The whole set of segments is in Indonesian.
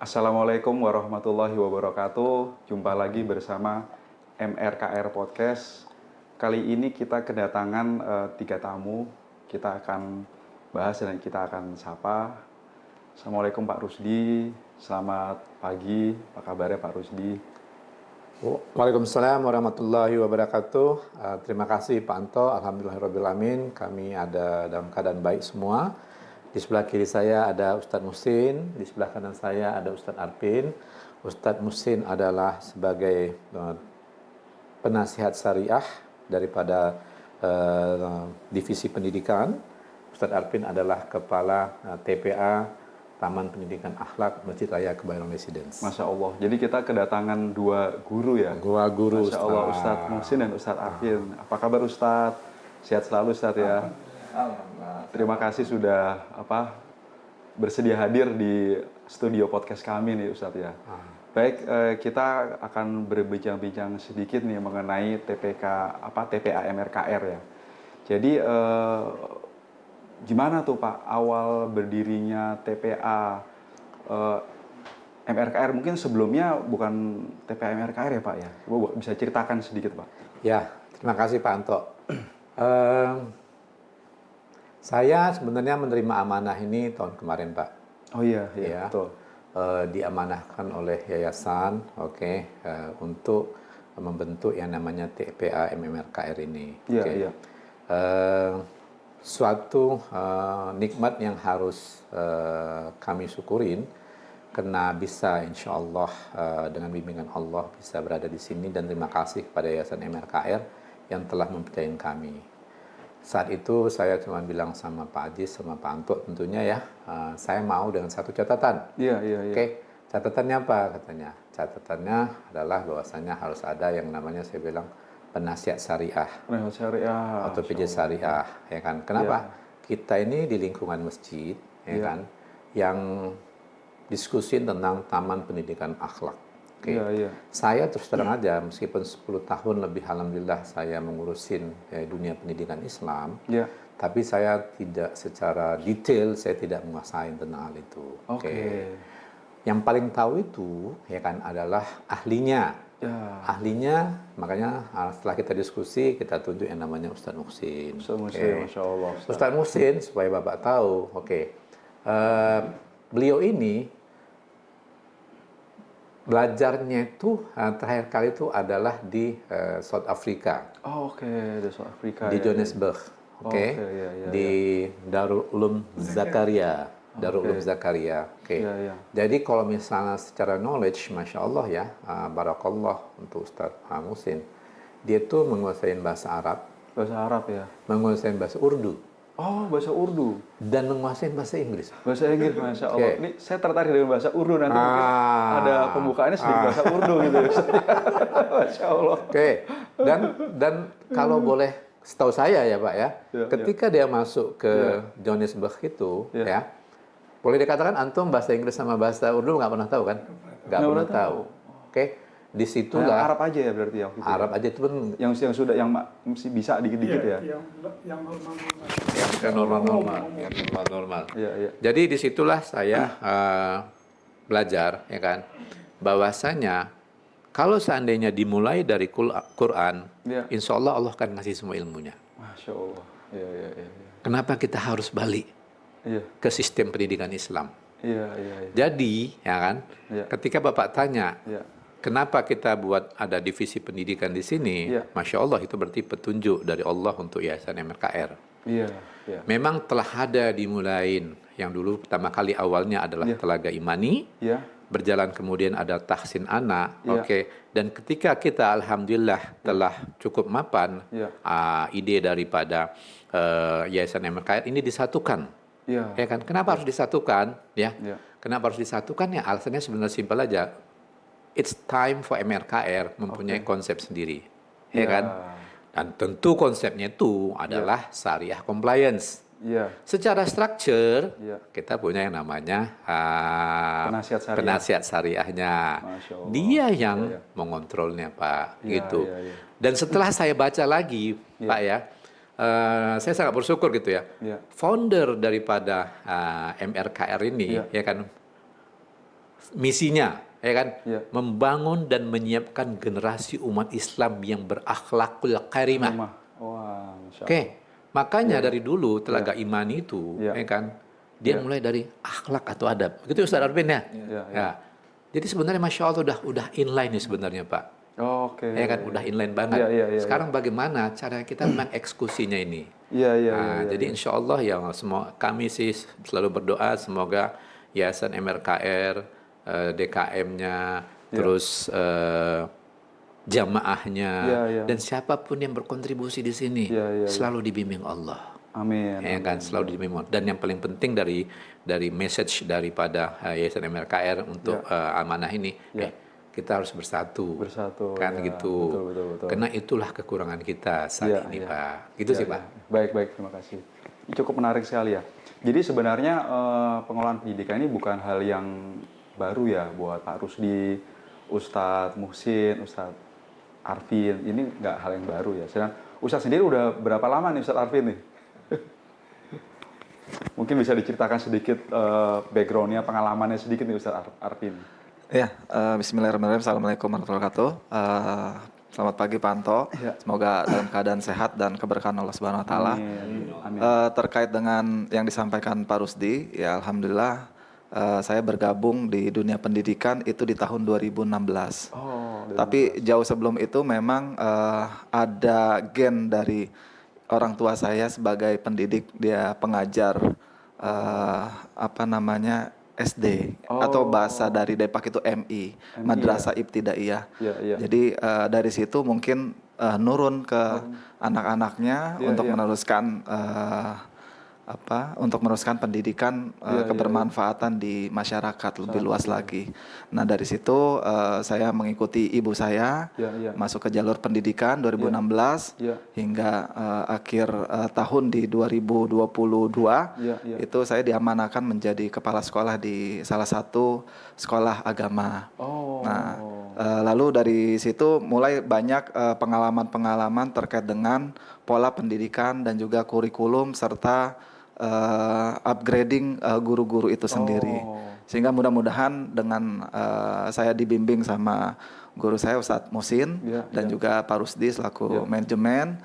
Assalamualaikum warahmatullahi wabarakatuh. Jumpa lagi bersama MRKR Podcast. Kali ini kita kedatangan 3 tamu. Kita akan bahas dan kita akan sapa. Assalamualaikum Pak Rusdi. Selamat pagi. Apa kabarnya Pak Rusdi? Waalaikumsalam warahmatullahi wabarakatuh. Terima kasih Pak Anto. Alhamdulillahirrahmanirrahim. Kami ada dalam keadaan baik semua. Di sebelah kiri saya ada Ustadz Muhsin, di sebelah kanan saya ada Ustadz Arpin. Ustadz Muhsin adalah sebagai penasihat syariah daripada divisi pendidikan. Ustadz Arpin adalah kepala TPA Taman Pendidikan Akhlak Masjid Raya Kebayoran Residence. Masya Allah. Jadi kita kedatangan 2 guru ya. Dua guru. Masya Allah, Ustadz Muhsin dan Ustadz Arpin. Apa kabar Ustadz? Sehat selalu Ustadz ya. Terima kasih sudah bersedia hadir di studio podcast kami nih Ustadz ya. Baik, kita akan berbincang-bincang sedikit nih mengenai TPA MRKR ya. Jadi gimana tuh Pak awal berdirinya TPA MRKR? Mungkin sebelumnya bukan TPA MRKR ya Pak ya. Coba bisa ceritakan sedikit Pak. Ya, terima kasih Pak Anto. Saya sebenarnya menerima amanah ini tahun kemarin, Pak. Oh iya, ya, betul. Diamanahkan oleh yayasan, untuk membentuk yang namanya TPA MMRKR ini. Iya, iya. Suatu nikmat yang harus kami syukurin, karena bisa insya Allah dengan bimbingan Allah bisa berada di sini, dan terima kasih kepada yayasan MRKR yang telah mempercayain kami. Saat itu saya cuma bilang sama Pak Aziz, sama Pak Anto tentunya ya, saya mau dengan satu catatan. Iya. Oke, catatannya apa katanya? Catatannya adalah bahwasanya harus ada yang namanya saya bilang penasihat syariah. Penasihat syariah. Atau PJ syariah, ya kan? Kenapa? Kita ini di lingkungan masjid, ya kan, yang diskusin tentang Taman Pendidikan Akhlak. Iya. Saya terus terang aja, meskipun 10 tahun lebih alhamdulillah saya mengurusin dunia pendidikan Islam, tapi saya tidak secara detail, saya tidak menguasai tentang hal itu. Yang paling tahu itu ya kan adalah ahlinya. Ahlinya, makanya setelah kita diskusi, kita tunjuk yang namanya Ustadz Muhsin. Ustadz Muhsin, Masya Allah. Ustadz Muhsin, supaya Bapak tahu, beliau ini belajarnya itu terakhir kali itu adalah di South Africa. Di South Africa. Di Johannesburg. Di Darul Ulum Zakaria. Darul Ulum Zakaria. Jadi kalau misalnya secara knowledge, Masya Allah ya, Barakallah untuk Ustadz Muhsin, dia tuh menguasai bahasa Arab. Bahasa Arab ya? Menguasai bahasa Urdu. Oh, bahasa Urdu. Dan menguasai bahasa Inggris. Bahasa Inggris, Masya Allah. Ini saya tertarik dengan bahasa Urdu, nanti mungkin ada pembukaannya sedikit bahasa Urdu gitu. Masya Allah. Dan kalau boleh setahu saya ya Pak ya, ketika dia masuk ke Johannesburg itu, ya, boleh dikatakan antum bahasa Inggris sama bahasa Urdu nggak pernah tahu kan? Nggak pernah tahu. Disitulah Arab aja ya berarti ya. Arab aja itu pun yang sudah yang masih bisa dikit-dikit ya. Yang normal. Iya. Jadi disitulah saya belajar ya kan, bahwasanya kalau seandainya dimulai dari Quran, insya Allah Allah akan ngasih semua ilmunya. Masya Allah. Iya. Kenapa kita harus balik ke sistem pendidikan Islam? Iya. Jadi ya kan, ketika Bapak tanya, kenapa kita buat ada divisi pendidikan di sini? Masya Allah, itu berarti petunjuk dari Allah untuk Yayasan MRKR. Iya. Memang telah ada dimulain, yang dulu pertama kali awalnya adalah Telaga Imani, berjalan kemudian ada Tahsin Anak, dan ketika kita alhamdulillah telah cukup mapan, ide daripada Yayasan MRKR ini disatukan. Ya kan? Kenapa harus disatukan? Kenapa harus disatukan? Ya alasannya sebenarnya simpel aja. It's time for MRKR mempunyai konsep sendiri, ya kan? Dan tentu konsepnya itu adalah syariah compliance. Secara struktur, kita punya yang namanya penasihat syariahnya. Dia yang mengontrolnya, Pak. Gitu. Dan setelah saya baca lagi, Pak ya, saya sangat bersyukur gitu ya. Founder daripada MRKR ini, ya kan, misinya, ya kan? Ya. Membangun dan menyiapkan generasi umat Islam yang berakhlakul karimah. Wah, Masya Allah. Oke, makanya dari dulu Telaga Imani itu, Ya. ya kan? Dia mulai dari akhlak atau adab. Begitu Ustaz Arvin ya? Ya. Jadi sebenarnya Masya Allah udah inline nih sebenarnya Pak. Oke. Ya kan, udah inline banget. Sekarang bagaimana cara kita mengeksekusinya ini? Jadi insya Allah ya semua kami sih selalu berdoa semoga Yayasan MRKR, DKM-nya, terus jamaahnya dan siapapun yang berkontribusi di sini selalu dibimbing Allah. Amin. Ya kan, selalu dibimbing. Dan yang paling penting dari message daripada Yayasan MRKR untuk amanah ini, kita harus bersatu kan gitu. Betul. Karena itulah kekurangan kita saat ini Pak. Gitu sih Pak. Baik, terima kasih. Cukup menarik sekali ya. Jadi sebenarnya pengelolaan pendidikan ini bukan hal yang baru ya buat Pak Rusdi, Ustadz Muhsin, Ustadz Arvin. Ini nggak hal yang baru ya. Sedang Ustadz sendiri udah berapa lama nih Ustadz Arvin nih? Mungkin bisa diceritakan sedikit background-nya, pengalamannya sedikit nih Ustadz Arvin. Ya, bismillahirrahmanirrahim. Assalamualaikum warahmatullahi wabarakatuh. Selamat pagi Pak Anto. Semoga dalam keadaan sehat dan keberkahan Allah Subhanahu wa taala. Amin. Terkait dengan yang disampaikan Pak Rusdi, ya alhamdulillah saya bergabung di dunia pendidikan itu di tahun 2016. Tapi jauh sebelum itu memang ada gen dari orang tua saya sebagai pendidik, dia pengajar SD atau bahasa dari Depak itu MI, Madrasah Ibtidaiyah. Jadi dari situ mungkin nurun ke anak-anaknya untuk meneruskan pendidikan kebermanfaatan di masyarakat lebih luas lagi. Nah dari situ saya mengikuti ibu saya masuk ke jalur pendidikan 2016 hingga akhir tahun di 2022 itu saya diamanakan menjadi kepala sekolah di salah satu sekolah agama. Lalu dari situ mulai banyak pengalaman-pengalaman terkait dengan pola pendidikan dan juga kurikulum serta upgrading guru-guru itu sendiri. Sehingga mudah-mudahan dengan saya dibimbing sama guru saya Ustadz Muhsin dan juga Pak Rusdi selaku manajemen,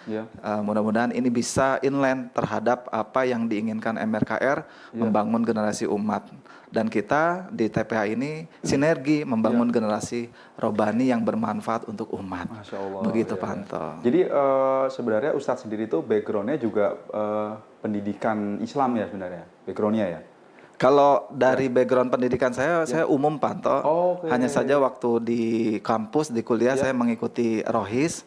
mudah-mudahan ini bisa inline terhadap apa yang diinginkan MRKR membangun generasi umat. Dan kita di TPA ini sinergi membangun generasi robani yang bermanfaat untuk umat. Masya Allah. Begitu Pak Anto. Jadi sebenarnya Ustadz sendiri itu backgroundnya juga pendidikan Islam ya sebenarnya, backgroundnya ya? Kalau dari background pendidikan saya umum Pak Anto. Hanya saja waktu di kampus, di kuliah saya mengikuti Rohis.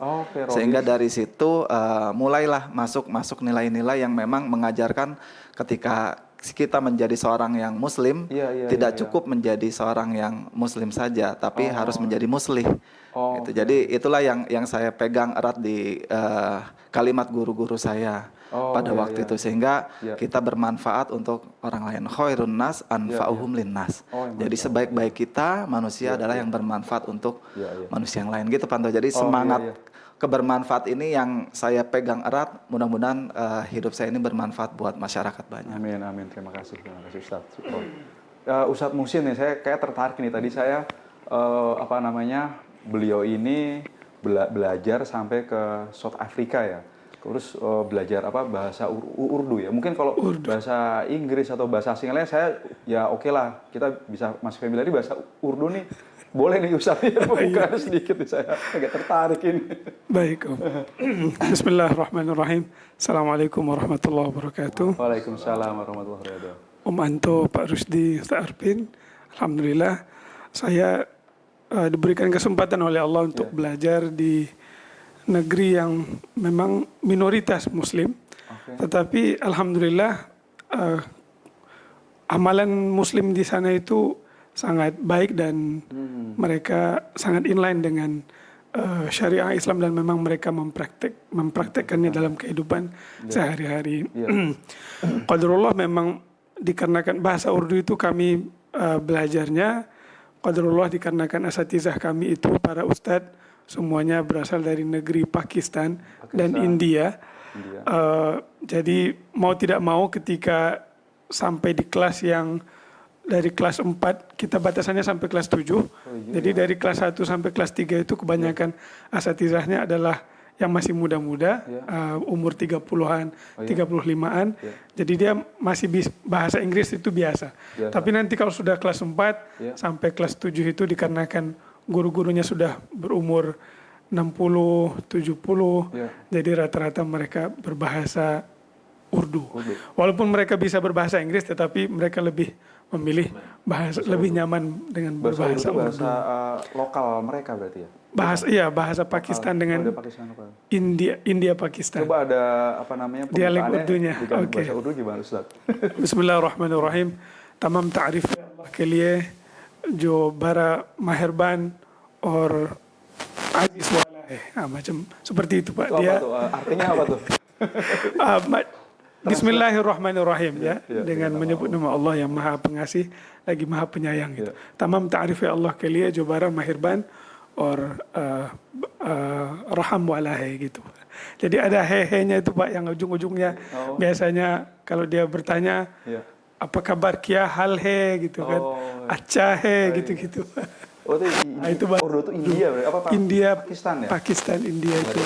Sehingga dari situ mulailah masuk nilai-nilai yang memang mengajarkan ketika kita menjadi seorang yang muslim, tidak cukup menjadi seorang yang muslim saja, tapi harus menjadi muslih. Jadi itulah yang saya pegang erat di kalimat guru-guru saya pada waktu itu, sehingga kita bermanfaat untuk orang lain. Khairun nas anfa'uhum linnas. Jadi sebaik-baik kita manusia adalah yang bermanfaat untuk manusia yang lain. Gitu Panto. Jadi semangat kebermanfaat ini yang saya pegang erat. Mudah-mudahan hidup saya ini bermanfaat buat masyarakat banyak. Amin. Terima kasih Ustadz. Ustadz Muhsin nih, saya kayak tertarik nih. Tadi saya beliau ini belajar sampai ke South Africa ya. Terus belajar bahasa Urdu ya. Mungkin kalau bahasa Inggris atau bahasa asing lain saya ya oke lah, kita bisa masuk familiar di bahasa Urdu nih. Boleh nih Ustadz ya, bukan sedikit nih, saya agak tertarik ini. Baik Om. Bismillahirrahmanirrahim. Assalamualaikum warahmatullahi wabarakatuh. Waalaikumsalam warahmatullahi wabarakatuh. Om Anto, Pak Rusdi, Ustaz Arvin. Alhamdulillah saya diberikan kesempatan oleh Allah untuk belajar di negeri yang memang minoritas Muslim. Tetapi Alhamdulillah amalan Muslim di sana itu sangat baik dan mereka sangat inline dengan syariah Islam dan memang mereka mempraktekkannya dalam kehidupan sehari-hari. Qadarullah memang dikarenakan bahasa Urdu itu kami belajarnya, qadarullah dikarenakan asatizah kami itu para ustadz semuanya berasal dari negeri Pakistan dan India. Jadi mau tidak mau ketika sampai di kelas yang dari kelas 4 kita batasannya sampai kelas 7. Jadi dari kelas 1 sampai kelas 3 itu kebanyakan asatizahnya adalah yang masih muda-muda, umur 30-an, 35-an. Jadi dia masih bahasa Inggris itu biasa. Tapi nanti kalau sudah kelas 4 sampai kelas 7 itu dikarenakan guru-gurunya sudah berumur 60, 70. Jadi rata-rata mereka berbahasa Urdu. Walaupun mereka bisa berbahasa Inggris, tetapi mereka lebih memilih lebih nyaman dengan berbahasa Urdu. Bahasa lokal mereka berarti ya? Bahasa Pakistan dengan Pakistan lokal. India Pakistan. Coba ada apa namanya dialek Urdunya. Bahasa Urdu gimana Ustaz? Bismillahirrahmanirrahim. Tamam ta'rif Allah ke liye jo bara meherban और aziz वाला है. Macam seperti itu Pak. Dia artinya apa tuh? Bismillahirrahmanirrahim ya, dengan menyebut nama Allah yang Maha Pengasih lagi Maha Penyayang gitu. Tamam ta'rif Allah ke liye jo bara meherban और raham wala hai gitu. Jadi ada he-nya itu Pak yang ujung-ujungnya biasanya kalau dia bertanya apa kabar kia hal he gitu kan. Acca he gitu-gitu. Itu Urdu itu India apa Pak? India, Pakistan ya? Pakistan, India itu.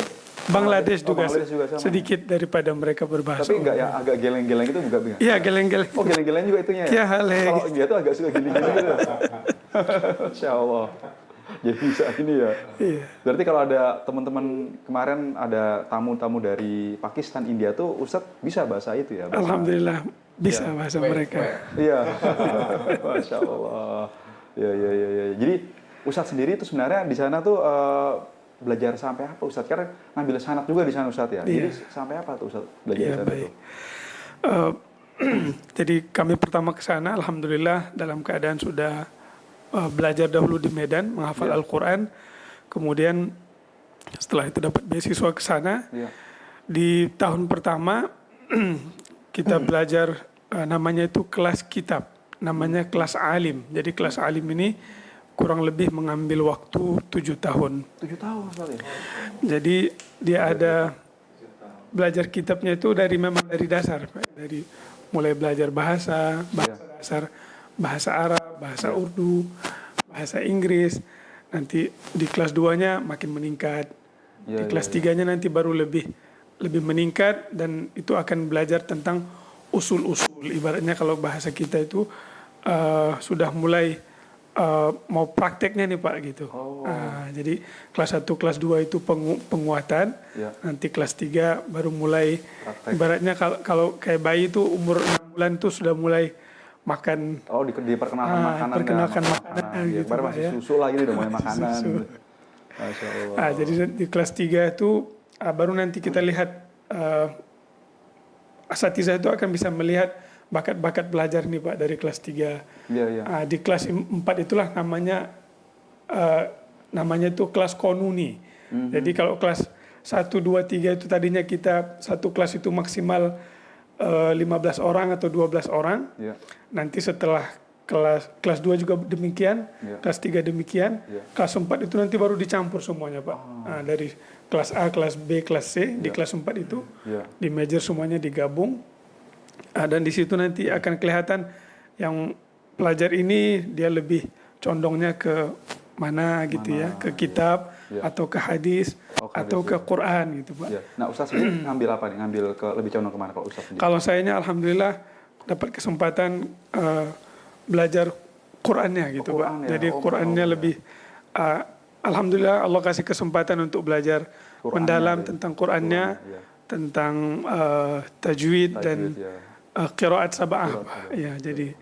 Bangladesh juga sedikit daripada mereka berbahasa. Tapi enggak ya agak geleng-geleng itu juga? Iya, geleng-geleng. Oh, geleng-geleng juga itunya ya? Kia hal he. Kalau India tuh agak suka gini-gini gitu. Masya Allah. Jadi bisa ini ya. Iya. Berarti kalau ada teman-teman kemarin ada tamu-tamu dari Pakistan, India tuh Ustadz bisa bahasa itu ya? Alhamdulillah bisa bahasa mereka. Iya. Masya Allah. Ya. Jadi Ustadz sendiri itu sebenarnya di sana tuh belajar sampai apa Ustadz? Karena ngambil sanad juga di sana Ustadz ya. Jadi sampai apa tuh Ustadz belajar di sana tuh? Jadi kami pertama ke sana, alhamdulillah dalam keadaan sudah belajar dahulu di Medan, menghafal Al-Quran. Kemudian setelah itu dapat beasiswa ke sana. Di tahun pertama kita belajar namanya itu kelas kitab, namanya kelas alim. Jadi kelas alim ini kurang lebih mengambil waktu 7 tahun. 7 tahun sekali. Jadi dia ada belajar kitabnya itu memang dari dasar, dari mulai belajar bahasa dasar, bahasa Arab, bahasa Urdu, bahasa Inggris. Nanti di kelas 2-nya makin meningkat. Di kelas 3-nya nanti baru lebih meningkat dan itu akan belajar tentang usul-usul. Ibaratnya kalau bahasa kita itu sudah mulai mau prakteknya nih Pak gitu. Jadi kelas 1, kelas 2 itu penguatan. Nanti kelas 3 baru mulai praktek. Ibaratnya kalau kayak bayi itu umur 6 bulan itu sudah mulai makan. Diperkenalkan makanan. Perkenalkan makanan gitu. Baru masih susu lagi nih udah mulai makanan. Masya Allah. Jadi di kelas 3 itu baru nanti kita lihat asatizah itu akan bisa melihat bakat-bakat belajar nih Pak dari kelas 3. Di kelas 4 itulah namanya itu kelas konuni. Jadi kalau kelas 1, 2, 3 itu tadinya kita satu kelas itu maksimal 15 orang atau 12 orang. Nanti setelah kelas 2 juga demikian, kelas 3 demikian, kelas 4 itu nanti baru dicampur semuanya Pak. Dari kelas A, kelas B, kelas C, di kelas 4 itu di major semuanya digabung. Dan di situ nanti akan kelihatan yang pelajar ini dia lebih condongnya ke mana gitu ya, ke kitab atau ke hadis atau ke Quran gitu Pak. Nah Ustaz ini ngambil apa nih? Ngambil lebih condong kemana kalau Ustaz sendiri? Kalau sayanya alhamdulillah dapat kesempatan belajar Qurannya gitu Pak. Jadi Qurannya lebih alhamdulillah Allah kasih kesempatan untuk belajar mendalam tentang Qurannya, tentang tajwid dan qiraat sab'ah. Ya, jadi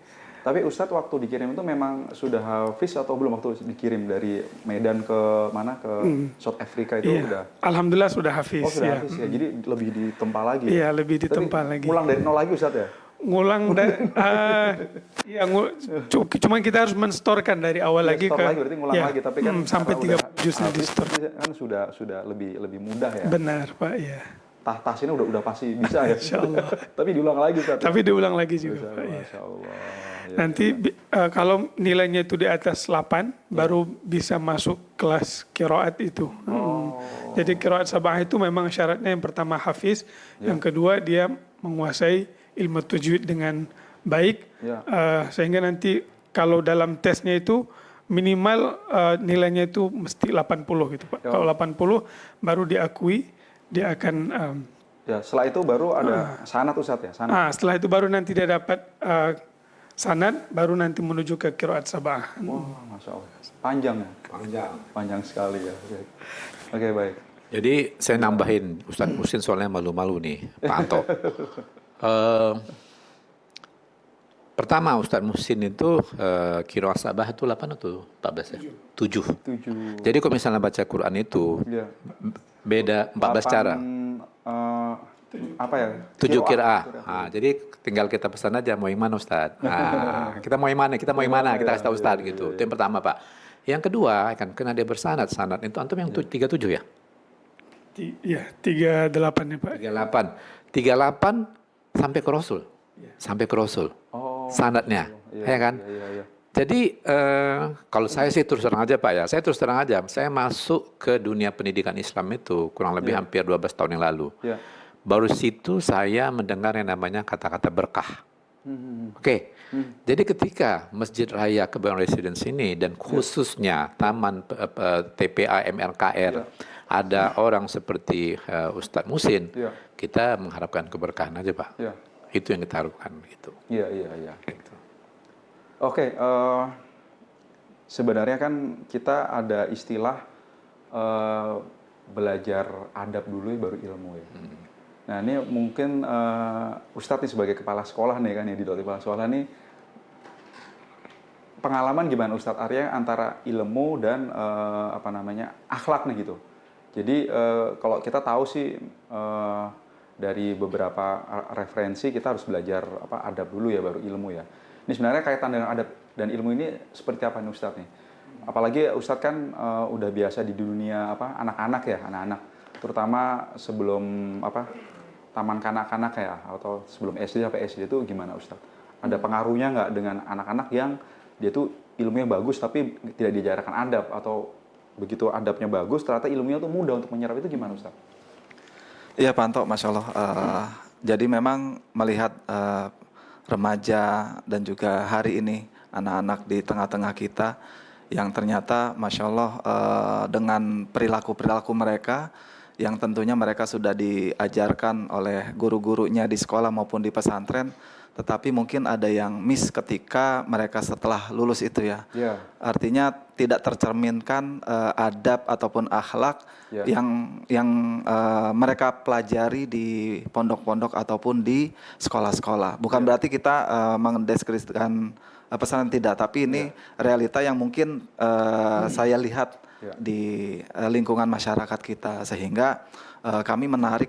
tapi Ustadz waktu dikirim itu memang sudah hafiz atau belum waktu dikirim dari Medan ke mana ke South Africa itu udah? Alhamdulillah sudah hafiz. Oh sudah hafiz ya, jadi lebih ditempa lagi. Iya lebih ditempa lagi. Ngulang dari nol lagi Ustadz ya? Ngulang dari, cuman kita harus menstorkan dari awal lagi ke. Lagi, berarti ngulang lagi, tapi kan sampai 30 juz di store. Kan sudah lebih mudah ya. Benar Pak ya. Tas ini udah pasti bisa ya. Insya Allah. Tapi diulang lagi Ustadz. Tapi diulang lagi juga Pak. Masya Allah. Nanti kalau nilainya itu di atas 8 baru bisa masuk kelas qiraat itu. Jadi qiraat sab'ah itu memang syaratnya yang pertama hafiz, yang kedua dia menguasai ilmu tajwid dengan baik, sehingga nanti kalau dalam tesnya itu minimal nilainya itu mesti 80 gitu Pak. Kalau 80 baru diakui, dia akan ya, setelah itu baru ada sanad Ustadz ya? Sanad. setelah itu baru nanti dia dapat sanad, baru nanti menuju ke qiraat sab'ah. Wah, Masya Allah. Panjang ya? Panjang sekali ya. Oke, baik. Jadi saya nambahin Ustadz Muhsin soalnya malu-malu nih, Pak Anto. Pertama Ustadz Muhsin itu qiraat sab'ah itu 8 atau 14 ya? 7. Jadi kalau misalnya baca Quran itu beda 14 cara. Apa ya? 7 qiraah. Nah, jadi tinggal kita pesan aja mau yang mana Ustadz. Nah, kita mau yang mana, kita kasih tahu Ustadz gitu. Itu yang pertama Pak. Yang kedua kan karena dia bersanad, sanad itu antum yang 37 ya? Iya, 38 ya Pak. 38 sampai ke Rasul. Sampai ke Rasul. Sanadnya. Ya kan? Jadi kalau saya sih terus terang aja Pak ya, saya masuk ke dunia pendidikan Islam itu kurang lebih hampir 12 tahun yang lalu. Baru situ saya mendengar yang namanya kata-kata berkah. Oke. Jadi ketika Masjid Raya Kebayoran Residence ini dan khususnya Taman TPA MRKR ada orang seperti Ustadz Muhsin, kita mengharapkan keberkahan aja Pak. Itu yang kita harapkan gitu. Iya. Gitu. Oke, sebenarnya kan kita ada istilah belajar adab dulu baru ilmu ya. Nah ini mungkin Ustadz nih sebagai kepala sekolah nih kan ya, di kepala sekolah nih, pengalaman gimana Ustadz Arya antara ilmu dan akhlak nih gitu. Jadi kalau kita tahu sih dari beberapa referensi kita harus belajar adab dulu ya baru ilmu ya. Ini sebenarnya kaitan dengan adab dan ilmu ini seperti apa nih Ustadz nih? Apalagi Ustadz kan udah biasa di dunia anak-anak ya, anak-anak terutama sebelum taman kanak-kanak ya, atau sebelum SD sampai SD itu gimana Ustadz? Ada pengaruhnya nggak dengan anak-anak yang dia tuh ilmunya bagus tapi tidak diajarkan adab, atau begitu adabnya bagus ternyata ilmunya tuh mudah untuk menyerap, itu gimana Ustadz? Iya Pak Anto, Masya Allah. Jadi memang melihat remaja dan juga hari ini anak-anak di tengah-tengah kita yang ternyata Masya Allah dengan perilaku-perilaku mereka yang tentunya mereka sudah diajarkan oleh guru-gurunya di sekolah maupun di pesantren, tetapi mungkin ada yang miss ketika mereka setelah lulus itu ya. Artinya tidak tercerminkan adab ataupun akhlak yang mereka pelajari di pondok-pondok ataupun di sekolah-sekolah. Bukan berarti kita mendeskripsikan pesanan, tidak, tapi ini realita yang mungkin saya lihat di lingkungan masyarakat kita, sehingga kami menarik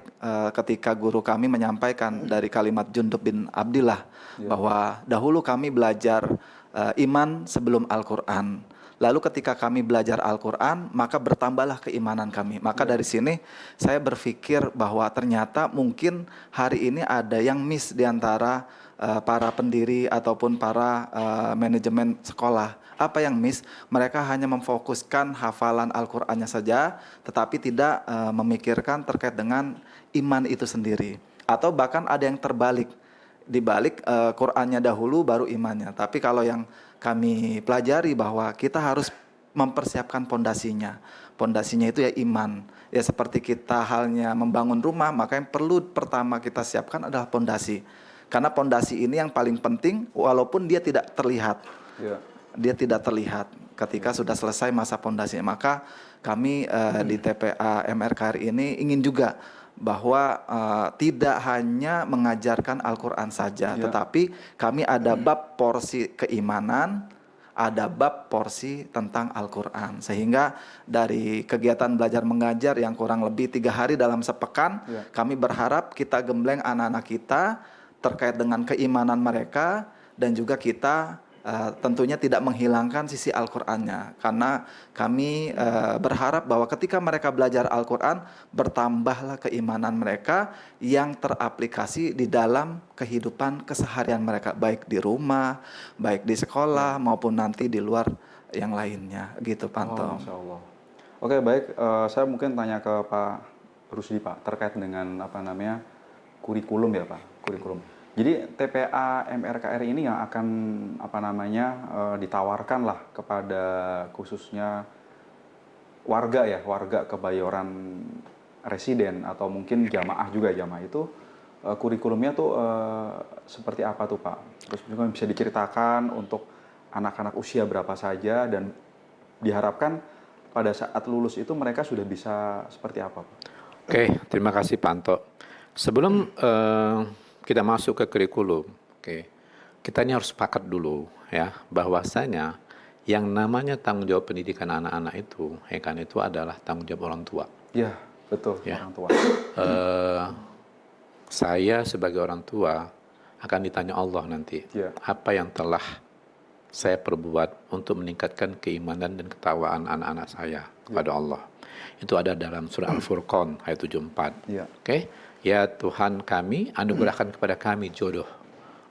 ketika guru kami menyampaikan dari kalimat Jundub bin Abdillah bahwa dahulu kami belajar iman sebelum Al-Quran. Lalu ketika kami belajar Al-Quran, maka bertambahlah keimanan kami. Maka dari sini saya berpikir bahwa ternyata mungkin hari ini ada yang miss di antara para pendiri ataupun para manajemen sekolah. Apa yang miss? Mereka hanya memfokuskan hafalan Al-Qur'annya saja, tetapi tidak memikirkan terkait dengan iman itu sendiri. Atau bahkan ada yang terbalik, dibalik Qur'annya dahulu baru imannya. Tapi kalau yang kami pelajari bahwa kita harus mempersiapkan pondasinya. Pondasinya itu ya iman. Ya seperti kita halnya membangun rumah, maka yang perlu pertama kita siapkan adalah pondasi. Karena pondasi ini yang paling penting walaupun dia tidak terlihat. Dia tidak terlihat ketika sudah selesai masa pondasi. Maka kami di TPA MRKR ini ingin juga bahwa tidak hanya mengajarkan Al-Quran saja, tetapi kami ada bab porsi keimanan, ada bab porsi tentang Al-Quran. Sehingga dari kegiatan belajar mengajar yang kurang lebih 3 hari dalam sepekan, kami berharap kita gembleng anak-anak kita terkait dengan keimanan mereka, dan juga kita tentunya tidak menghilangkan sisi Al-Qur'annya, karena kami berharap bahwa ketika mereka belajar Al-Qur'an, bertambahlah keimanan mereka yang teraplikasi di dalam kehidupan keseharian mereka, baik di rumah, baik di sekolah maupun nanti di luar yang lainnya, gitu Pak Anto. Masya Allah. Oke, baik, saya mungkin tanya ke Pak Rusdi Pak terkait dengan kurikulum ya Pak, kurikulum. Jadi TPA MRKR ini yang akan apa namanya ditawarkan lah kepada khususnya warga ya, warga Kebayoran residen atau mungkin jamaah juga, jamaah itu kurikulumnya tuh seperti apa tuh Pak? Terus juga bisa diceritakan untuk anak-anak usia berapa saja dan diharapkan pada saat lulus itu mereka sudah bisa seperti apa Pak? Oke, terima kasih Pak Anto. Sebelum kita masuk ke kurikulum, kita ini harus sepakat dulu ya bahwasanya yang namanya tanggung jawab pendidikan anak-anak itu, ya kan, itu adalah tanggung jawab orang tua. Iya, betul, ya. Orang tua. Saya sebagai orang tua akan ditanya Allah nanti, apa yang telah saya perbuat untuk meningkatkan keimanan dan ketakwaan anak-anak saya kepada Allah. Itu ada dalam surah Al-Furqan ayat 74. Ya Tuhan kami, anugerahkan kepada kami jodoh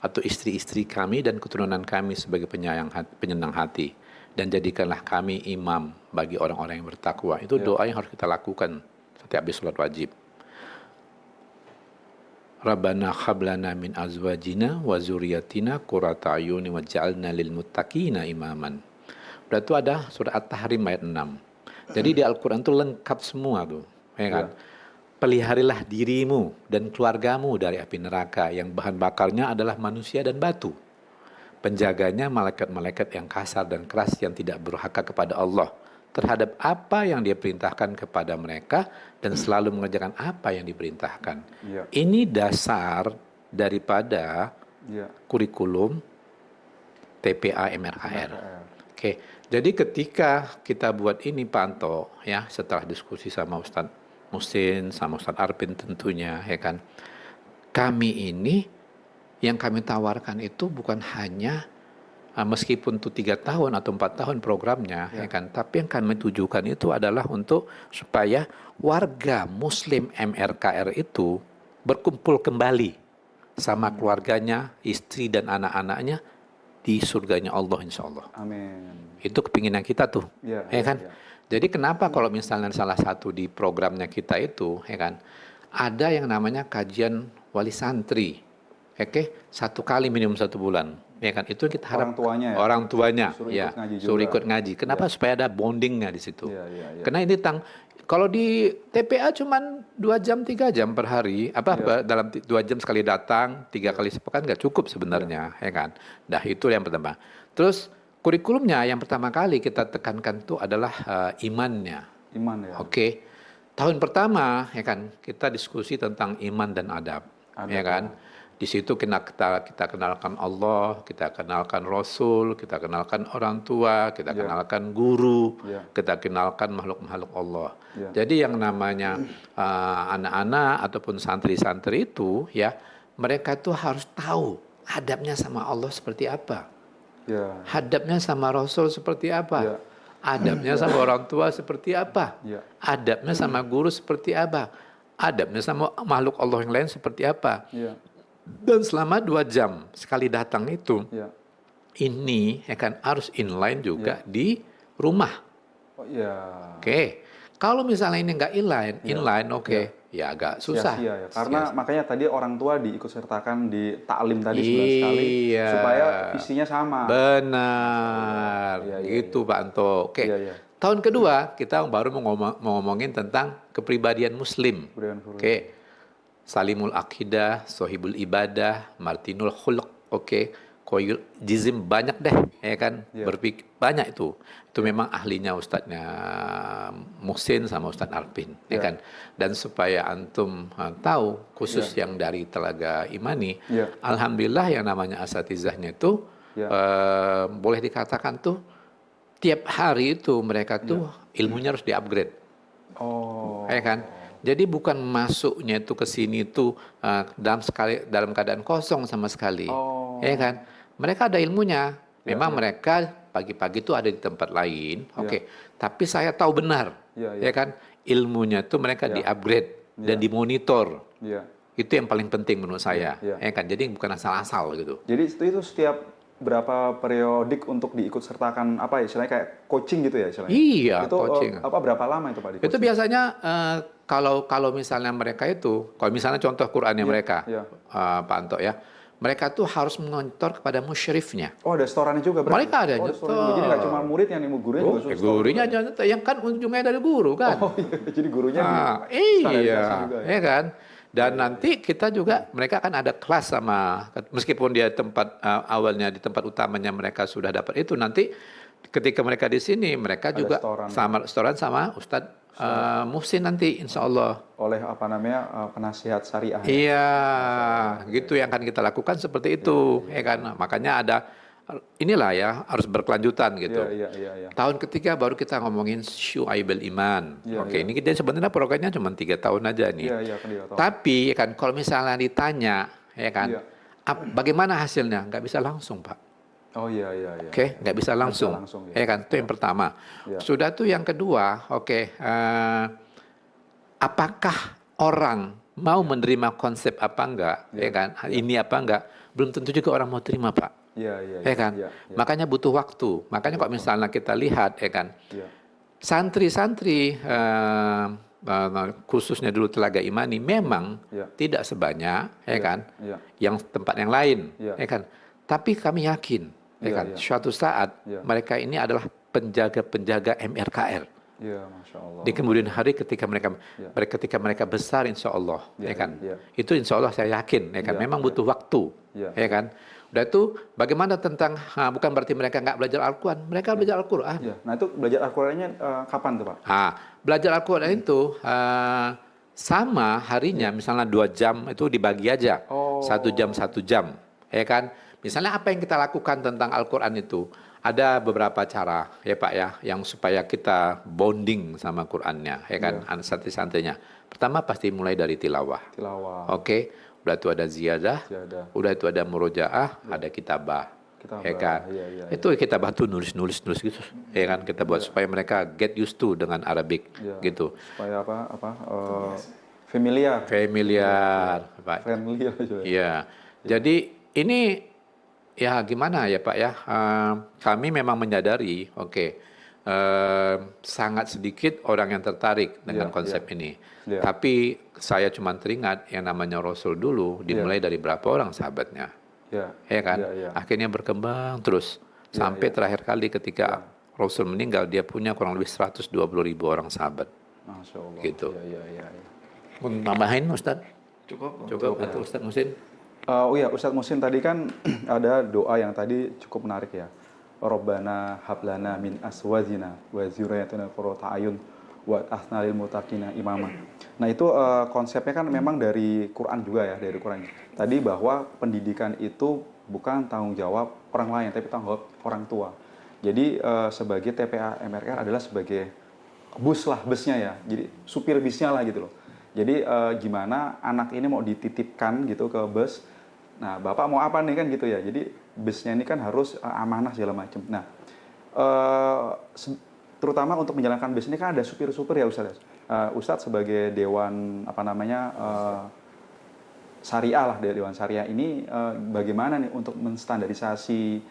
atau istri-istri kami dan keturunan kami sebagai penyenang hati, dan jadikanlah kami imam bagi orang-orang yang bertakwa. Itu doa yang harus kita lakukan setiap habis sholat wajib. Rabbana hablana min azwajina wa zuriyatina qurrata ayuni waj'alna lil muttaqina imaman. Berarti ada surah At-Tahrim ayat 6. Jadi di Al-Qur'an itu lengkap semua tuh, ya kan? Peliharilah dirimu dan keluargamu dari api neraka yang bahan bakarnya adalah manusia dan batu. Penjaganya malaikat-malaikat yang kasar dan keras yang tidak berhaka kepada Allah terhadap apa yang Dia perintahkan kepada mereka dan selalu mengerjakan apa yang diperintahkan. Ini dasar daripada kurikulum TPA MRKR. Jadi ketika kita buat ini Pak Anto, ya setelah diskusi sama Ustadz Muhsin, sama Ustadz Arpin tentunya, ya kan, kami ini yang kami tawarkan itu bukan hanya meskipun itu 3 tahun atau 4 tahun programnya, ya kan, tapi yang kami tujukan itu adalah untuk supaya warga Muslim MRKR itu berkumpul kembali sama keluarganya, istri dan anak-anaknya di surganya Allah insya Allah. Amin. Itu kepinginan kita tuh, ya kan. Jadi kenapa kalau misalnya salah satu di programnya kita itu, ya kan, ada yang namanya kajian wali santri, satu kali minimum 1 bulan, ya kan, itu kita harap orang tuanya, suruh ikut ngaji. Kenapa? Supaya ada bondingnya di situ. Karena ini kalau di TPA cuman 2 jam 3 jam per hari, dalam 2 jam sekali datang, 3 kali sepekan nggak cukup sebenarnya, ya kan. Nah itu yang pertama. Terus kurikulumnya yang pertama kali kita tekankan itu adalah imannya. Iman ya. Tahun pertama ya kan kita diskusi tentang iman dan adab. Ya kan. Di situ kita kenalkan Allah, kita kenalkan Rasul, kita kenalkan orang tua, kita kenalkan guru, kita kenalkan makhluk-makhluk Allah. Jadi yang namanya anak-anak ataupun santri-santri itu ya, mereka itu harus tahu adabnya sama Allah seperti apa. Hadapnya sama Rasul seperti apa? Adabnya sama orang tua seperti apa? Adabnya sama guru seperti apa? Adabnya sama makhluk Allah yang lain seperti apa? Dan selama 2 jam sekali datang itu, ini ya kan harus inline juga di rumah. Kalau misalnya ini nggak inline, ya agak susah. Sia-sia, ya. Karena makanya tadi orang tua diikut sertakan di taklim tadi 9 sekali supaya visinya sama. Benar, gitu Pak Anto. Tahun kedua kita baru mau ngomongin tentang kepribadian Muslim. Salimul Aqidah, Sohibul Ibadah, Martinul Khuluq, Koyul Jizim, banyak deh, ya kan, berpikir banyak itu memang ahlinya Ustadznya Muhsin sama Ustadz Arpin, ya kan. Dan supaya antum tahu khusus yang dari Telaga Imani, alhamdulillah yang namanya asatizahnya itu boleh dikatakan tuh tiap hari itu mereka tuh ilmunya harus di-upgrade, ya kan. Jadi bukan masuknya itu ke sini itu dalam keadaan kosong sama sekali, ya kan. Mereka ada ilmunya. Memang mereka pagi-pagi itu ada di tempat lain, tapi saya tahu benar, ya kan, ilmunya itu mereka di-upgrade dan dimonitor. Itu yang paling penting menurut saya, ya kan. Jadi bukan asal-asal gitu. Jadi itu setiap berapa periodik untuk diikut sertakan istilahnya kayak coaching gitu ya istilahnya? Iya, itu coaching. Berapa lama itu Pak di coaching? Itu biasanya kalau misalnya mereka itu, kalau misalnya contoh Qur'annya mereka, Pak Anto ya, mereka tuh harus mengontor kepada musyrifnya. Oh, ada setorannya juga berarti? Mereka ada nyetor. Jadi nggak cuma murid yang ilmu gurunya juga suruh gurunya nyetor, yang kan ujungnya dari guru kan. Oh iya, jadi gurunya iya, juga, ya kan. Dan nanti kita juga, mereka kan ada kelas sama, meskipun dia tempat awalnya di tempat utamanya mereka sudah dapat itu, nanti ketika mereka di sini mereka ada juga setoran sama Ustadz Muhsin nanti, insya Allah. Oleh penasihat syariah. Iya, gitu yang akan kita lakukan seperti itu, ya kan. Makanya ada, inilah ya, harus berkelanjutan gitu. Iya. Tahun ketiga baru kita ngomongin Syu'aibul Iman. Oke, ini kita sebenarnya programnya cuma 3 tahun aja nih. Tapi kan kalau misalnya ditanya, ya kan, bagaimana hasilnya? Nggak bisa langsung, Pak. Oh iya. Oke, nggak bisa langsung. Ya kan, itu yang pertama. Sudah tuh yang kedua, apakah orang mau menerima konsep apa enggak, ya kan? Ini apa enggak? Belum tentu juga orang mau terima, Pak. Ya kan? Makanya butuh waktu. Makanya kalau misalnya kita lihat, ya kan, santri-santri khususnya dulu Telaga Imani memang tidak sebanyak, ya kan, yang tempat yang lain, ya kan. Tapi kami yakin, ya kan, suatu saat mereka ini adalah penjaga-penjaga MRKR. Ya, Masya Allah. Di kemudian hari ketika mereka besar, insya Allah, ya kan. Itu insya Allah saya yakin, ya kan. Memang butuh waktu, ya kan. Udah itu, bagaimana tentang, bukan berarti mereka nggak belajar Al-Quran, mereka belajar Al-Quran. Nah itu belajar Al-Qurannya kapan tuh Pak? Belajar Al-Quran itu sama harinya, misalnya 2 jam itu dibagi aja, 1 jam, ya kan. Misalnya apa yang kita lakukan tentang Al-Quran itu, ada beberapa cara, ya Pak ya, yang supaya kita bonding sama Qurannya, ya kan, santri-santrinya. Pertama pasti mulai dari tilawah. Oke. Udah itu ada ziyadah, udah itu ada murojaah, ada kitabah, ya kan. Itu kitabah tuh nulis gitu, ya kan, kita buat supaya mereka get used to dengan Arabic, gitu. Supaya familiar, Pak. Iya. Jadi ini ya gimana ya Pak ya, kami memang menyadari, sangat sedikit orang yang tertarik dengan konsep ini. Tapi saya cuma teringat yang namanya Rasul dulu dimulai dari berapa orang sahabatnya, ya kan. Akhirnya berkembang terus sampai terakhir kali ketika Rasul meninggal dia punya kurang lebih 120.000 orang sahabat. Masya Allah. Gitu. Mau tambahin Ustaz? Cukup atau Ustaz Muhsin? Ustaz Muhsin tadi kan ada doa yang tadi cukup menarik ya. Rabbana hablana min aswazina wa dzurriyyatina qurrata ayun wa athna lil muttaqina imama. Nah itu konsepnya kan memang dari Quran juga ya, dari Quran. Tadi bahwa pendidikan itu bukan tanggung jawab orang lain, tapi tanggung jawab orang tua. Jadi sebagai TPA MRK adalah sebagai busnya ya, jadi supir bisnya lah gitu loh. Jadi gimana anak ini mau dititipkan gitu ke bus, nah bapak mau apa nih kan gitu ya, jadi busnya ini kan harus amanah segala macam. Nah terutama untuk menjalankan bus ini kan ada supir-supir ya Ustadz. Ustadz sebagai dewan syariah lah, dewan syariah ini bagaimana nih untuk menstandarisasi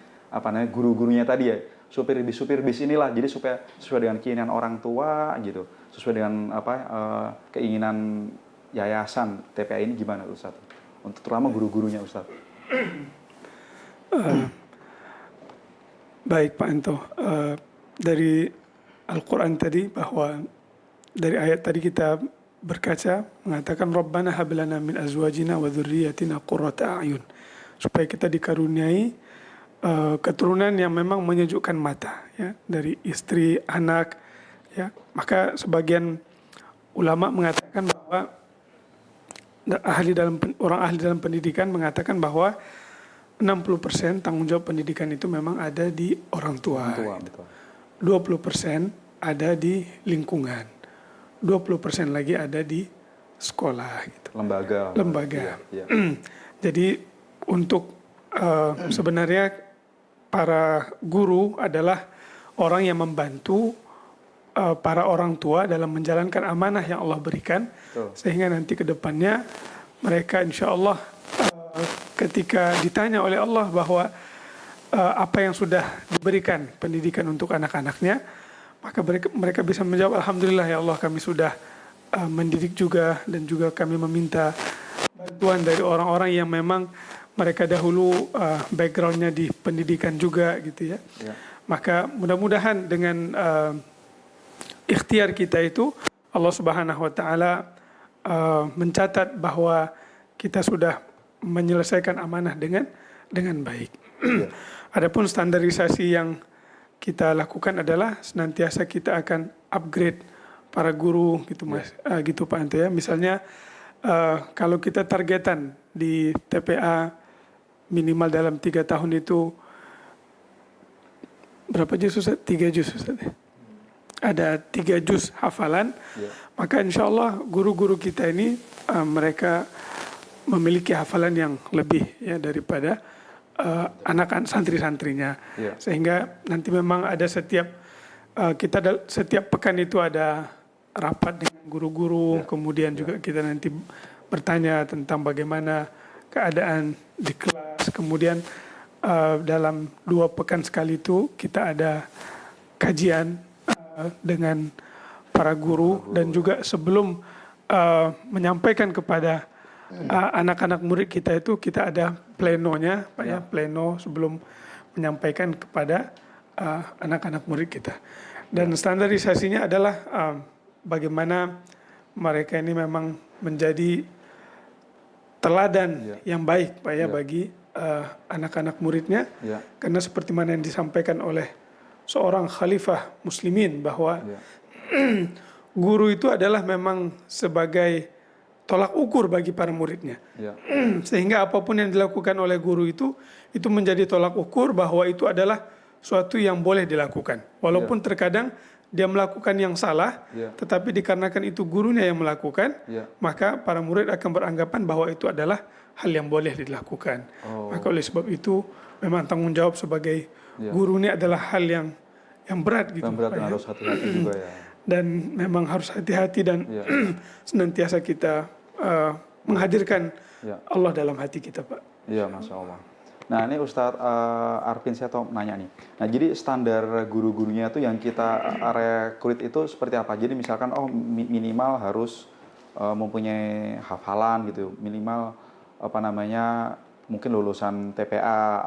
guru-gurunya tadi ya, supir bis inilah, jadi supaya sesuai dengan keinginan orang tua gitu, sesuai dengan keinginan yayasan TPA ini gimana Ustadz, untuk terutama guru-gurunya Ustadz. Baik Pak Ento, dari Al-Quran tadi, bahwa dari ayat tadi kita berkaca mengatakan Rabbana hablana min azwajina wa dzurriyyatina qurrata a'yun, supaya kita dikaruniai keturunan yang memang menyejukkan mata ya, dari istri, anak ya. Maka sebagian ulama mengatakan bahwa orang ahli dalam pendidikan mengatakan bahwa 60% tanggung jawab pendidikan itu memang ada di orang tua. 20% ada di lingkungan, 20% lagi ada di sekolah gitu. Lembaga. Iya. Jadi untuk sebenarnya para guru adalah orang yang membantu para orang tua dalam menjalankan amanah yang Allah berikan. Sehingga nanti ke depannya mereka insya Allah ketika ditanya oleh Allah bahwa apa yang sudah diberikan pendidikan untuk anak-anaknya, maka mereka bisa menjawab, Alhamdulillah ya Allah, kami sudah mendidik juga, dan juga kami meminta bantuan dari orang-orang yang memang mereka dahulu backgroundnya di pendidikan juga gitu ya. Maka mudah-mudahan dengan ikhtiar kita itu Allah Subhanahu Wa Taala mencatat bahwa kita sudah menyelesaikan amanah dengan baik. Adapun standarisasi yang kita lakukan adalah senantiasa kita akan upgrade para guru gitu Mas, gitu Pak Anto ya. Misalnya kalau kita targetan di TPA minimal dalam 3 tahun itu berapa juz Ustaz? 3 juz Ustaz. Ada 3 juz hafalan, maka insya Allah guru-guru kita ini mereka memiliki hafalan yang lebih ya daripada anak-anak santri-santrinya, sehingga nanti memang ada setiap pekan itu ada rapat dengan guru-guru, kemudian juga kita nanti bertanya tentang bagaimana keadaan di kelas, kemudian dalam 2 pekan sekali itu kita ada kajian dengan para guru dan juga sebelum menyampaikan kepada anak-anak murid kita itu kita ada plenonya, Pak ya, pleno sebelum menyampaikan kepada anak-anak murid kita. Dan standarisasinya adalah bagaimana mereka ini memang menjadi teladan yang baik, Pak ya, bagi anak-anak muridnya. Karena seperti mana yang disampaikan oleh seorang khalifah muslimin bahwa guru itu adalah memang sebagai tolak ukur bagi para muridnya. Sehingga apapun yang dilakukan oleh guru itu menjadi tolak ukur bahwa itu adalah suatu yang boleh dilakukan. Walaupun terkadang dia melakukan yang salah, tetapi dikarenakan itu gurunya yang melakukan, maka para murid akan beranggapan bahwa itu adalah hal yang boleh dilakukan. Maka oleh sebab itu memang tanggung jawab sebagai guru ini adalah hal yang berat gitu. Yang berat dan harus hati-hati juga ya. Dan memang harus hati-hati dan senantiasa kita menghadirkan Allah dalam hati kita, Pak. Iya, Masya Allah. Nah ini Ustadz Arvin, saya mau nanya nih. Nah jadi standar guru-gurunya itu yang kita rekrut itu seperti apa? Jadi misalkan minimal harus mempunyai hafalan gitu, minimal mungkin lulusan TPA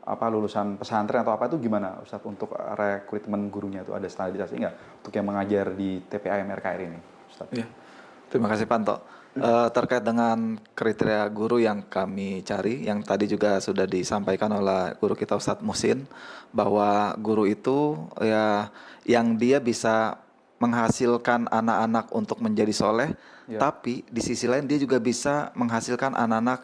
lulusan pesantren atau apa itu gimana Ustadz untuk rekrutmen gurunya itu ada standarisasi nggak untuk yang mengajar di TPA MRKR ini Ustadz? Ya. Terima kasih Panto. Terkait dengan kriteria guru yang kami cari, yang tadi juga sudah disampaikan oleh guru kita Ustadz Muhsin, bahwa guru itu ya yang dia bisa menghasilkan anak-anak untuk menjadi soleh, tapi di sisi lain dia juga bisa menghasilkan anak-anak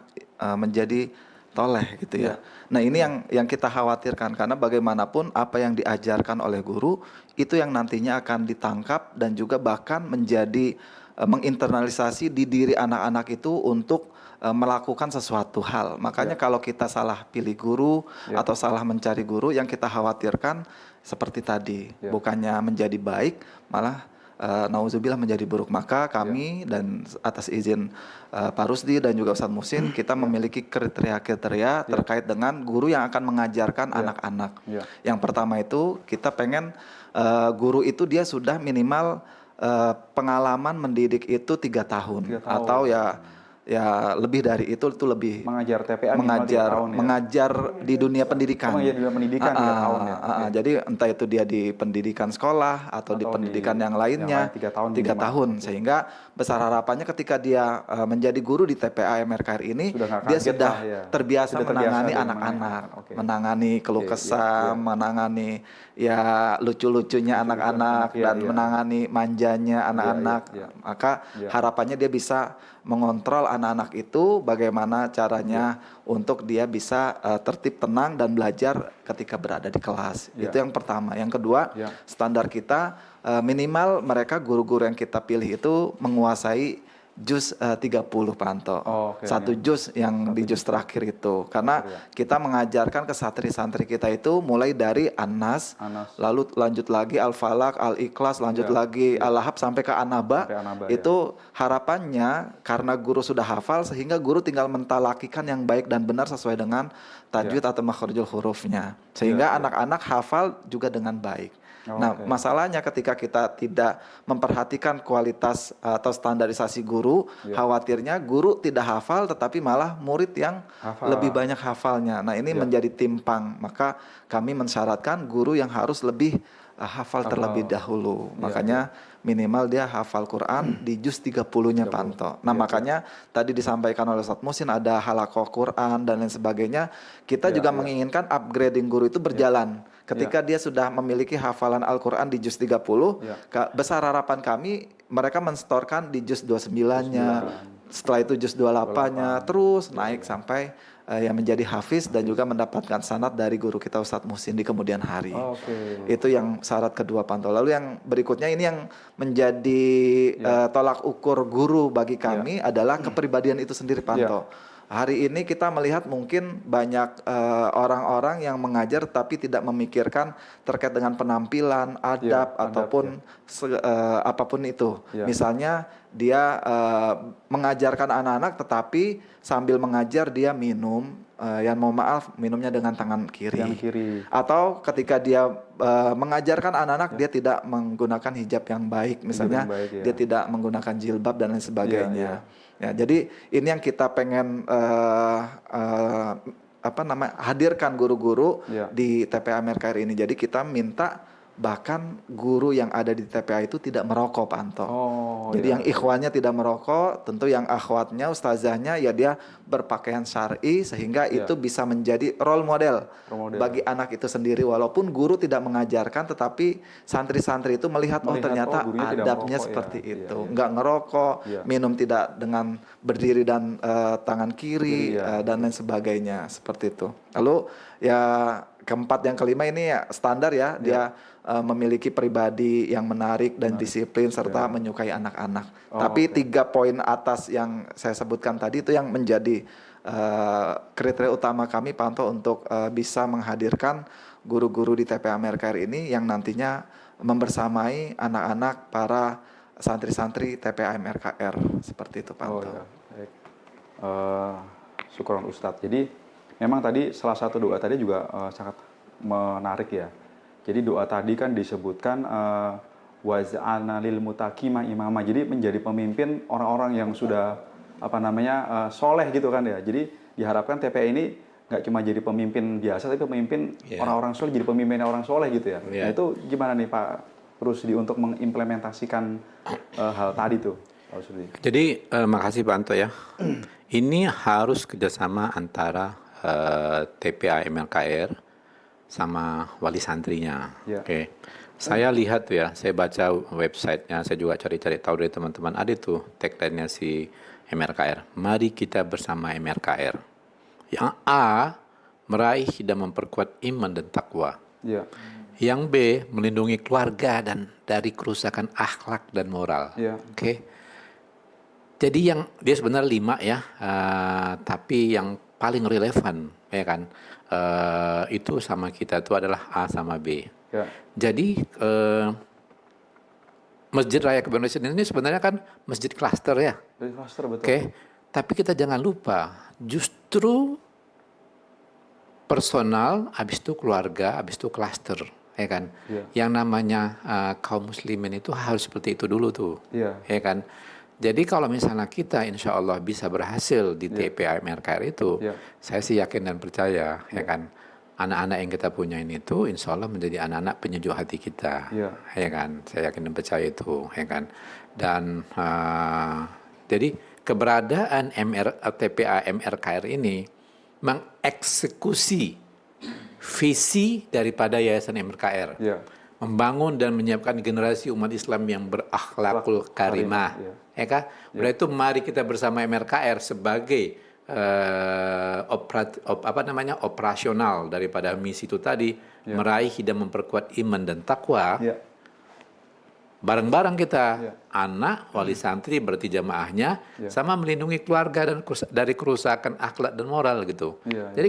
menjadi toleh gitu ya. Nah ini yang kita khawatirkan, karena bagaimanapun apa yang diajarkan oleh guru itu yang nantinya akan ditangkap dan juga bahkan menjadi menginternalisasi di diri anak-anak itu untuk melakukan sesuatu hal. Makanya kalau kita salah pilih guru atau salah mencari guru, yang kita khawatirkan seperti tadi, bukannya menjadi baik, malah nauzubillah menjadi buruk. Maka kami dan atas izin Pak Rusdi dan juga Ustadz Muhsin, kita memiliki kriteria-kriteria terkait dengan guru yang akan mengajarkan anak-anak. Yang pertama itu kita pengen guru itu dia sudah minimal pengalaman mendidik itu 3 tahun atau ya lebih dari itu lebih mengajar TPA mengajar di dunia pendidikan. Mengajar di dunia pendidikan 3 tahun ya. Jadi entah itu dia di pendidikan sekolah atau di pendidikan yang lainnya 3 tahun sehingga besar harapannya ketika dia menjadi guru di TPA MRKR ini dia sudah terbiasa menangani anak-anak, menangani keluh kesah, menangani ya lucu-lucunya anak-anak dan menangani manjanya anak-anak. Maka harapannya dia bisa mengontrol anak-anak itu bagaimana caranya untuk dia bisa tertib, tenang dan belajar ketika berada di kelas. Itu yang pertama. Yang kedua, standar kita minimal mereka guru-guru yang kita pilih itu menguasai juz 30 Panto. Satu juz yang di juz terakhir itu. Karena kita mengajarkan ke santri-santri kita itu mulai dari An-Nas, lalu lanjut lagi Al-Falaq, Al-Ikhlas, lanjut lagi Al-Lahab sampai ke An-Naba. Itu harapannya karena guru sudah hafal sehingga guru tinggal mentalakikan yang baik dan benar sesuai dengan tajwid atau makharijul hurufnya. Sehingga anak-anak hafal juga dengan baik. Nah, masalahnya ketika kita tidak memperhatikan kualitas atau standarisasi guru, khawatirnya guru tidak hafal tetapi malah murid yang lebih banyak hafalnya. Nah, ini menjadi timpang. Maka kami mensyaratkan guru yang harus lebih hafal terlebih dahulu. Makanya minimal dia hafal Quran di juz 30-nya Panto. Nah, makanya tadi disampaikan oleh Ustadz Muhsin ada halaqah Quran dan lain sebagainya. Kita juga menginginkan upgrading guru itu berjalan. Ketika dia sudah memiliki hafalan Al-Quran di juz 30, besar harapan kami mereka menstorkan di juz 29-nya, setelah itu juz 28-nya, terus naik sampai yang menjadi hafiz dan juga mendapatkan sanad dari guru kita Ustadz Muhsin di kemudian hari. Itu yang syarat kedua Panto. Lalu yang berikutnya ini yang menjadi tolak ukur guru bagi kami adalah kepribadian itu sendiri Panto. Hari ini kita melihat mungkin banyak orang-orang yang mengajar tapi tidak memikirkan terkait dengan penampilan, adab ataupun apapun itu. Misalnya dia mengajarkan anak-anak tetapi sambil mengajar dia minum, yang mohon maaf minumnya dengan tangan kiri. Atau ketika dia mengajarkan anak-anak dia tidak menggunakan hijab yang baik, misalnya dia tidak menggunakan jilbab dan lain sebagainya. Ya, jadi ini yang kita pengen hadirkan guru-guru di TPA MRKR ini. Jadi kita minta bahkan guru yang ada di TPA itu tidak merokok Panto. Jadi yang ikhwannya tidak merokok, tentu yang akhwatnya, ustazahnya ya dia berpakaian syar'i sehingga itu bisa menjadi role model bagi anak itu sendiri. Walaupun guru tidak mengajarkan, tetapi santri-santri itu melihat ternyata adabnya seperti itu. Nggak ngerokok, minum tidak dengan berdiri dan tangan kiri dan lain sebagainya seperti itu. Lalu ya keempat yang kelima ini ya standar ya, dia memiliki pribadi yang menarik dan disiplin serta menyukai anak-anak. Tapi 3 poin atas yang saya sebutkan tadi itu yang menjadi kriteria utama kami Panto untuk bisa menghadirkan guru-guru di TPA MRKR ini yang nantinya membersamai anak-anak para santri-santri TPA MRKR seperti itu Panto. Baik. Syukron Ustadz. Jadi memang tadi salah satu doa tadi juga sangat menarik ya. Jadi doa tadi kan disebutkan waz'ana lil muttaqina imama. Jadi menjadi pemimpin orang-orang yang sudah soleh gitu kan ya. Jadi diharapkan TPA ini nggak cuma jadi pemimpin biasa tapi pemimpin orang-orang soleh, jadi pemimpin orang soleh gitu ya. Nah itu gimana nih Pak Rusdi untuk mengimplementasikan hal tadi tuh? Jadi makasih Pak Anto ya. Ini harus kerjasama antara TPA MLKR sama wali santrinya. Oke. Saya lihat tuh ya, saya baca websitenya, saya juga cari-cari tahu dari teman-teman. Ada tuh tagline-nya si MRKR. Mari kita bersama MRKR. Yang A, meraih dan memperkuat iman dan takwa. Yang B, melindungi keluarga dan dari kerusakan akhlak dan moral. Oke. Jadi yang dia sebenarnya 5 ya, tapi yang paling relevan ya kan itu sama kita itu adalah A sama B. Jadi Masjid Raya Kebayoran ini sebenarnya kan masjid klaster ya. Klaster betul. Oke. Tapi kita jangan lupa justru personal, habis itu keluarga, habis itu klaster, ya kan? Yang namanya kaum muslimin itu harus seperti itu dulu tuh, ya kan? Jadi kalau misalnya kita insya Allah bisa berhasil di TPA MRKR itu, saya sih yakin dan percaya, ya kan, anak-anak yang kita punya ini tuh insya Allah menjadi anak-anak penyejuk hati kita, ya kan, saya yakin dan percaya itu, ya kan. Dan jadi keberadaan TPA MRKR ini mengeksekusi visi daripada Yayasan MRKR. Membangun dan menyiapkan generasi umat Islam yang berakhlakul karimah. Ya kan? Berarti itu mari kita bersama MRKR sebagai operasional daripada misi itu tadi, meraih dan memperkuat iman dan takwa. Bareng-bareng kita, anak, wali santri berarti jamaahnya, sama melindungi keluarga dan dari kerusakan akhlak dan moral gitu. Jadi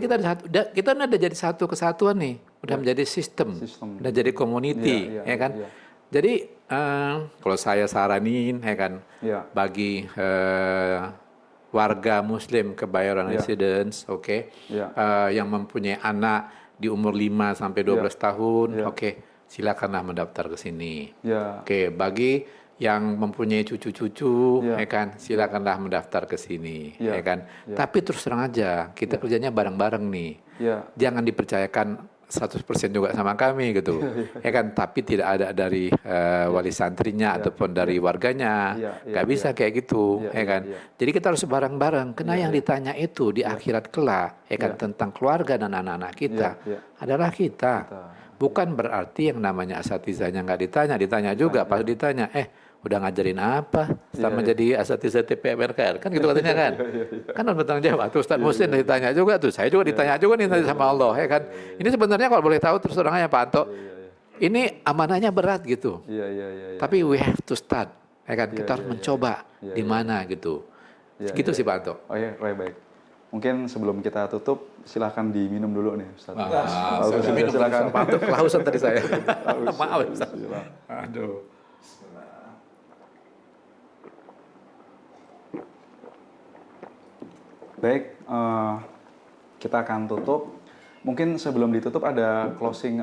kita udah jadi satu kesatuan nih, udah menjadi sistem, udah jadi community, ya kan. Jadi kalau saya saranin, ya kan, bagi warga Muslim Kebayoran Residence, yang mempunyai anak di umur 5 sampai 12 tahun, silakanlah mendaftar ke sini. Ya. Oke, bagi yang mempunyai cucu-cucu, Ya. ya kan, silakanlah mendaftar ke sini, Ya. ya kan. Ya. Tapi terus terang aja, kita kerjanya bareng-bareng nih. Ya. Jangan dipercayakan 100% juga sama kami gitu, ya kan. Tapi tidak ada dari wali santrinya ataupun dari warganya, nggak bisa kayak gitu, ya kan. Jadi kita harus bareng-bareng. Karena yang ditanya itu di akhirat kelak, ya kan, tentang keluarga dan anak-anak kita adalah kita. Bukan berarti yang namanya asatizahnya nggak ditanya juga. Pas ditanya, udah ngajarin apa selama jadi asatidzah TPA MRKR, kan gitu katanya kan. Kan harus bertanggung jawab. Tuh Ustaz Muhsin ditanya juga tuh, saya juga ditanya juga nih tadi sama Allah, ya kan. Ini sebenarnya kalau boleh tahu terus terang aja Pak Anto, ini amanahnya berat gitu. Tapi we have to start, ya kan. Kita harus mencoba di mana gitu. Gitu sih Pak Anto. Oh iya, baik. Mungkin sebelum kita tutup, silahkan diminum dulu nih Ustaz. Silakan. Pak Anto kelausan tadi saya. Maaf Ustaz. Aduh. Baik, kita akan tutup. Mungkin sebelum ditutup ada closing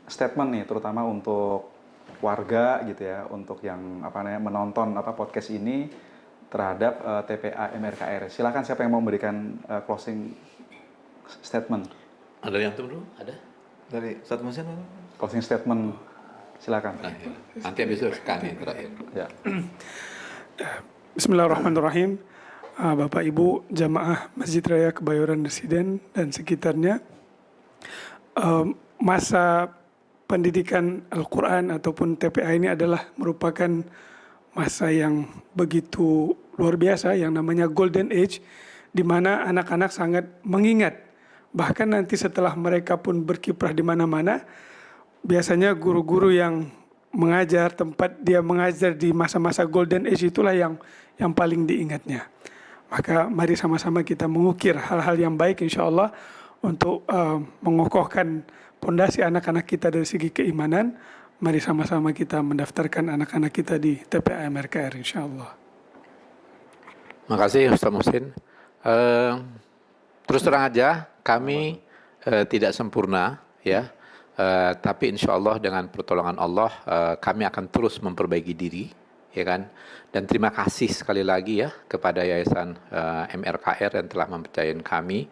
statement nih, terutama untuk warga gitu ya, untuk yang menonton podcast ini terhadap TPA MRKR. Silakan siapa yang mau memberikan closing statement? Ada yang tunggu? Ada? Dari Ustaz Muhsin? Closing statement, silakan. Nanti habis itu kami terakhir. Ya. Bismillahirrahmanirrahim. Bapak Ibu jamaah Masjid Raya Kebayoran Residen dan sekitarnya, masa pendidikan Al-Quran ataupun TPA ini adalah merupakan masa yang begitu luar biasa yang namanya Golden Age, di mana anak-anak sangat mengingat. Bahkan nanti setelah mereka pun berkiprah di mana-mana, biasanya guru-guru yang mengajar, tempat dia mengajar di masa-masa Golden Age itulah yang paling diingatnya. Maka mari sama-sama kita mengukir hal-hal yang baik insya Allah untuk mengokohkan pondasi anak-anak kita dari segi keimanan. Mari sama-sama kita mendaftarkan anak-anak kita di TPA MRKR insya Allah. Makasih Ustaz Muhsin. Terus terang aja kami tidak sempurna ya. Tapi insya Allah dengan pertolongan Allah kami akan terus memperbaiki diri, ya kan. Dan terima kasih sekali lagi ya kepada Yayasan MRKR yang telah mempercayakan kami,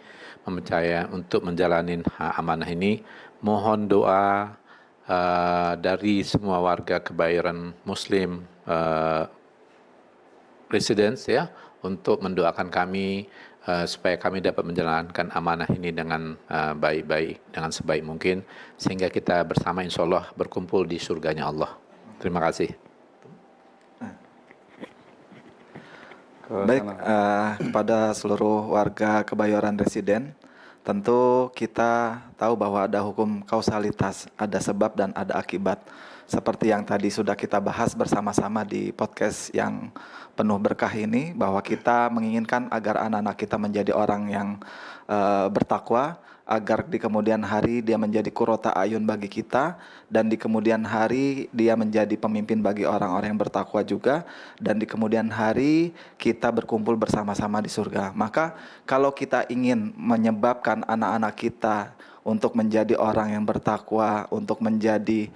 untuk menjalani amanah ini. Mohon doa dari semua warga Kebayoran Muslim Residence ya, untuk mendoakan kami supaya kami dapat menjalankan amanah ini dengan baik-baik, dengan sebaik mungkin, sehingga kita bersama insya Allah berkumpul di surganya Allah. Terima kasih. Baik, kepada seluruh warga Kebayoran Residen, tentu kita tahu bahwa ada hukum kausalitas, ada sebab dan ada akibat. Seperti yang tadi sudah kita bahas bersama-sama di podcast yang penuh berkah ini, bahwa kita menginginkan agar anak-anak kita menjadi orang yang bertakwa, agar di kemudian hari dia menjadi qurrata ayun bagi kita, dan di kemudian hari dia menjadi pemimpin bagi orang-orang yang bertakwa juga, dan di kemudian hari kita berkumpul bersama-sama di surga. Maka kalau kita ingin menyebabkan anak-anak kita untuk menjadi orang yang bertakwa, untuk menjadi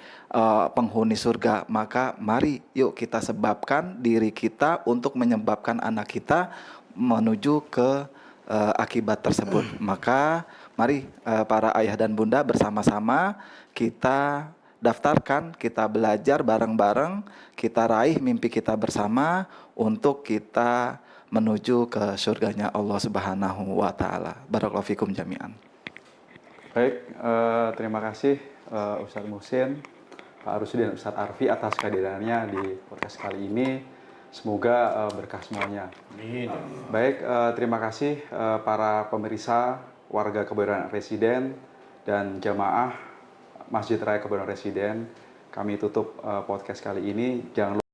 penghuni surga, maka mari yuk kita sebabkan diri kita untuk menyebabkan anak kita menuju ke akibat tersebut. Maka mari para ayah dan bunda bersama-sama kita daftarkan, kita belajar bareng-bareng, kita raih mimpi kita bersama untuk kita menuju ke surganya Allah Subhanahu wa taala. Barakallahu fikum jami'an. Baik, terima kasih Ustaz Muhsin, Pak Rusdi dan Ustaz Arfi atas kehadirannya di podcast kali ini. Semoga berkah semuanya. Amin. Baik, terima kasih para pemirsa, warga Kebayoran Residen dan jamaah Masjid Raya Kebayoran Residen. Kami tutup podcast kali ini. Jangan lupa